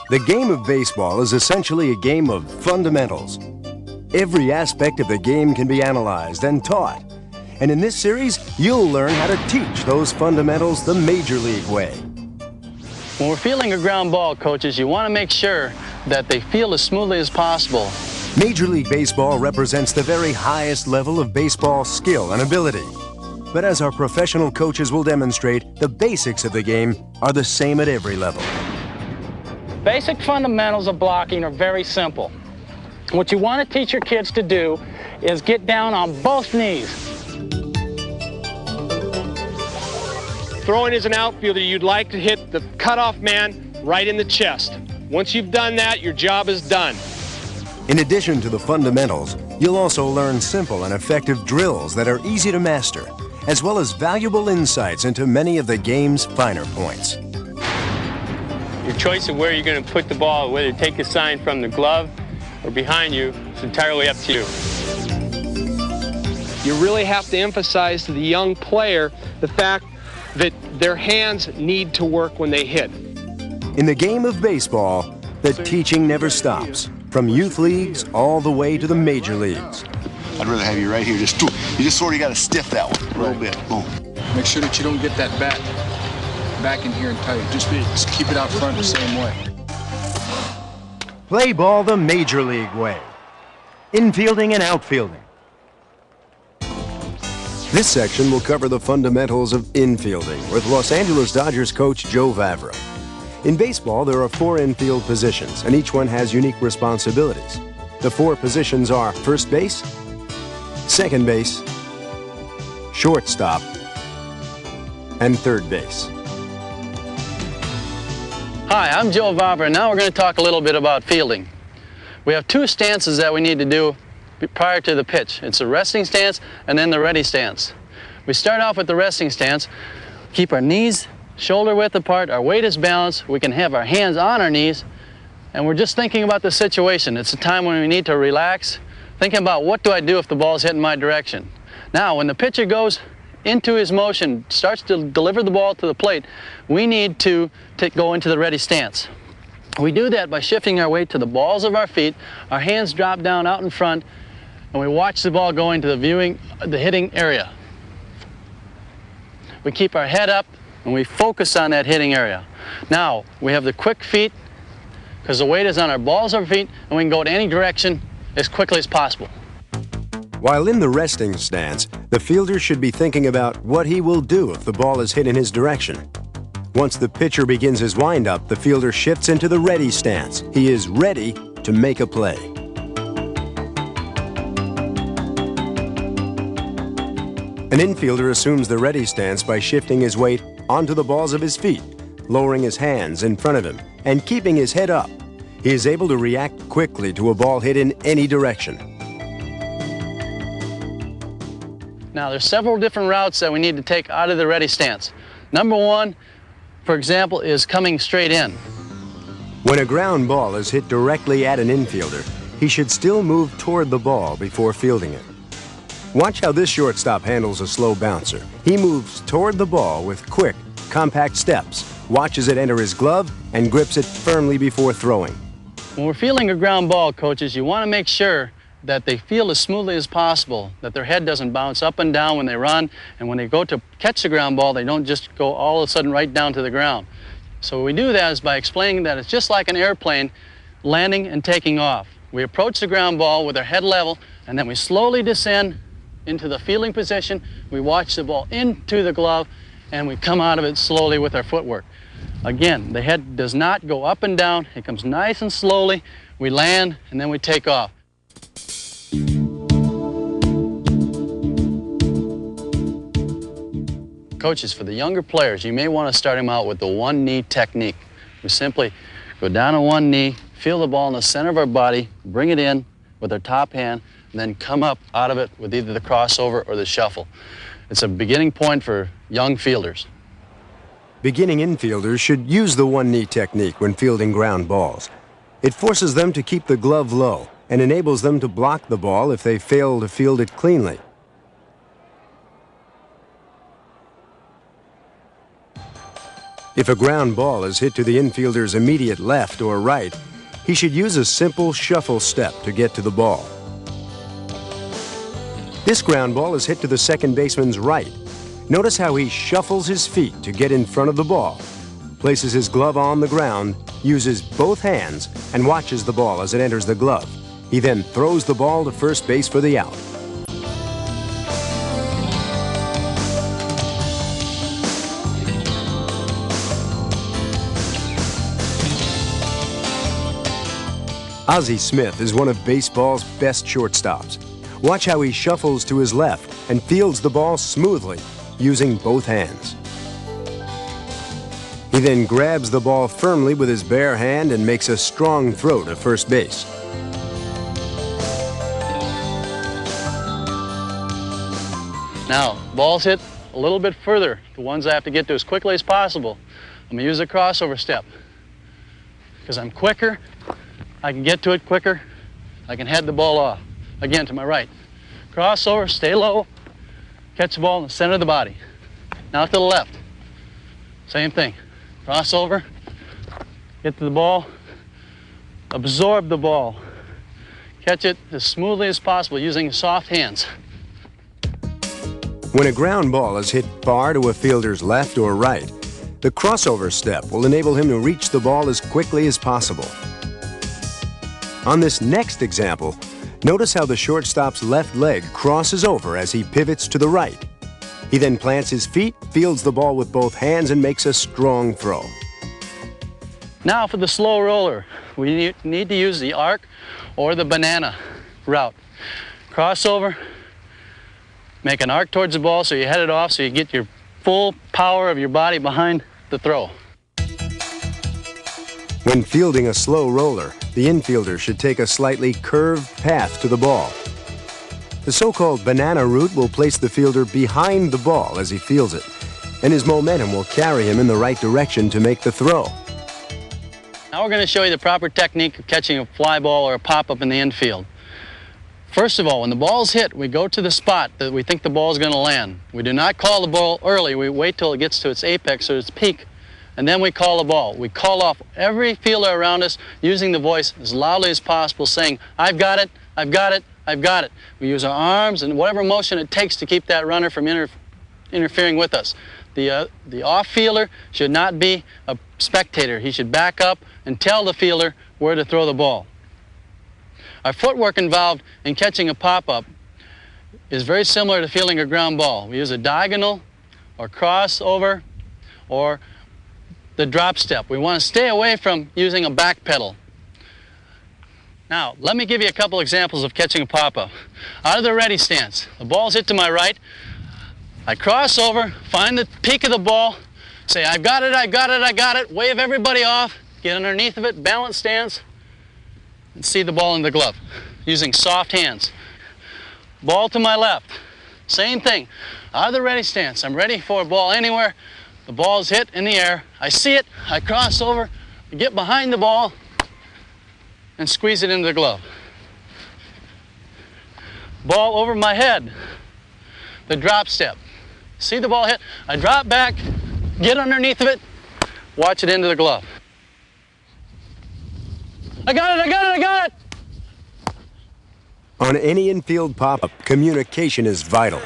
The game of baseball is essentially a game of fundamentals. Every aspect of the game can be analyzed and taught. And in this series, you'll learn how to teach those fundamentals the Major League way. When we're fielding a ground ball, coaches, you want to make sure that they feel as smoothly as possible. Major League Baseball represents the very highest level of baseball skill and ability. But as our professional coaches will demonstrate, the basics of the game are the same at every level. Basic fundamentals of blocking are very simple. What you want to teach your kids to do is get down on both knees. Throwing as an outfielder, you'd like to hit the cutoff man right in the chest. Once you've done that, your job is done. In addition to the fundamentals, you'll also learn simple and effective drills that are easy to master, as well as valuable insights into many of the game's finer points. Your choice of where you're going to put the ball, whether to take a sign from the glove or behind you, is entirely up to you. You really have to emphasize to the young player the fact that their hands need to work when they hit. In the game of baseball, the teaching never stops, from youth leagues all the way to the major leagues. I'd rather have you right here. You just sort of got to stiff that one a little bit. Boom. Make sure that you don't get that bat back in here and tight. Just keep it out front the same way. Play ball the Major League way. Infielding and outfielding. This section will cover the fundamentals of infielding with Los Angeles Dodgers coach Joe Vavra. In baseball, there are 4 infield positions, and each one has unique responsibilities. The 4 positions are first base, second base, shortstop, and third base. Hi, I'm Joe Vavra, and now we're going to talk a little bit about fielding. We have 2 stances that we need to do prior to the pitch. It's a resting stance and then the ready stance. We start off with the resting stance, keep our knees shoulder width apart, our weight is balanced, we can have our hands on our knees, and we're just thinking about the situation. It's a time when we need to relax, thinking about what do I do if the ball's hitting my direction. Now, when the pitcher goes into his motion, starts to deliver the ball to the plate, we need to go into the ready stance. We do that by shifting our weight to the balls of our feet, our hands drop down out in front, and we watch the ball go into the hitting area. We keep our head up and we focus on that hitting area. Now, we have the quick feet because the weight is on our balls of our feet, and we can go in any direction as quickly as possible. While in the resting stance, the fielder should be thinking about what he will do if the ball is hit in his direction. Once the pitcher begins his windup, the fielder shifts into the ready stance. He is ready to make a play. An infielder assumes the ready stance by shifting his weight onto the balls of his feet, lowering his hands in front of him, and keeping his head up. He is able to react quickly to a ball hit in any direction. Now, there's several different routes that we need to take out of the ready stance. Number 1, for example, is coming straight in. When a ground ball is hit directly at an infielder, he should still move toward the ball before fielding it. Watch how this shortstop handles a slow bouncer. He moves toward the ball with quick, compact steps, watches it enter his glove, and grips it firmly before throwing. When we're fielding a ground ball, coaches, you want to make sure that they feel as smoothly as possible, that their head doesn't bounce up and down when they run, and when they go to catch the ground ball, they don't just go all of a sudden right down to the ground. So we do that is by explaining that it's just like an airplane landing and taking off. We approach the ground ball with our head level, and then we slowly descend into the fielding position. We watch the ball into the glove, and we come out of it slowly with our footwork. Again, the head does not go up and down. It comes nice and slowly. We land, and then we take off. Coaches, for the younger players, you may want to start them out with the one-knee technique. We simply go down on one knee, feel the ball in the center of our body, bring it in with our top hand, and then come up out of it with either the crossover or the shuffle. It's a beginning point for young fielders. Beginning infielders should use the one-knee technique when fielding ground balls. It forces them to keep the glove low and enables them to block the ball if they fail to field it cleanly. If a ground ball is hit to the infielder's immediate left or right, he should use a simple shuffle step to get to the ball. This ground ball is hit to the second baseman's right. Notice how he shuffles his feet to get in front of the ball, places his glove on the ground, uses both hands, and watches the ball as it enters the glove. He then throws the ball to first base for the out. Ozzie Smith is one of baseball's best shortstops. Watch how he shuffles to his left and fields the ball smoothly, using both hands. He then grabs the ball firmly with his bare hand and makes a strong throw to first base. Now, ball's hit a little bit further, the ones I have to get to as quickly as possible. I'm going to use a crossover step because I'm quicker. I can get to it quicker. I can head the ball off. Again, to my right. Crossover, stay low, catch the ball in the center of the body. Now to the left. Same thing. Crossover, get to the ball, absorb the ball. Catch it as smoothly as possible using soft hands. When a ground ball is hit far to a fielder's left or right, the crossover step will enable him to reach the ball as quickly as possible. On this next example, notice how the shortstop's left leg crosses over as he pivots to the right. He then plants his feet, fields the ball with both hands, and makes a strong throw. Now for the slow roller, we need to use the arc or the banana route. Crossover, make an arc towards the ball so you head it off so you get your full power of your body behind the throw. When fielding a slow roller, the infielder should take a slightly curved path to the ball. The so-called banana route will place the fielder behind the ball as he fields it, and his momentum will carry him in the right direction to make the throw. Now we're going to show you the proper technique of catching a fly ball or a pop-up in the infield. First of all, when the ball's hit, we go to the spot that we think the ball is going to land. We do not call the ball early. We wait till it gets to its apex or its peak, and then we call the ball. We call off every fielder around us using the voice as loudly as possible, saying, "I've got it, I've got it, I've got it." We use our arms and whatever motion it takes to keep that runner from interfering with us. The off fielder should not be a spectator. He should back up and tell the fielder where to throw the ball. Our footwork involved in catching a pop-up is very similar to fielding a ground ball. We use a diagonal or crossover or the drop step. We want to stay away from using a back pedal. Now, let me give you a couple examples of catching a pop-up. Out of the ready stance, the ball's hit to my right. I cross over, find the peak of the ball, say, "I've got it, I got it, I got it," wave everybody off, get underneath of it, balance stance, and see the ball in the glove using soft hands. Ball to my left, same thing. Out of the ready stance, I'm ready for a ball anywhere. The ball's hit in the air. I see it, I cross over, get behind the ball, and squeeze it into the glove. Ball over my head, the drop step. See the ball hit, I drop back, get underneath of it, watch it into the glove. I got it, I got it, I got it! On any infield pop-up, communication is vital.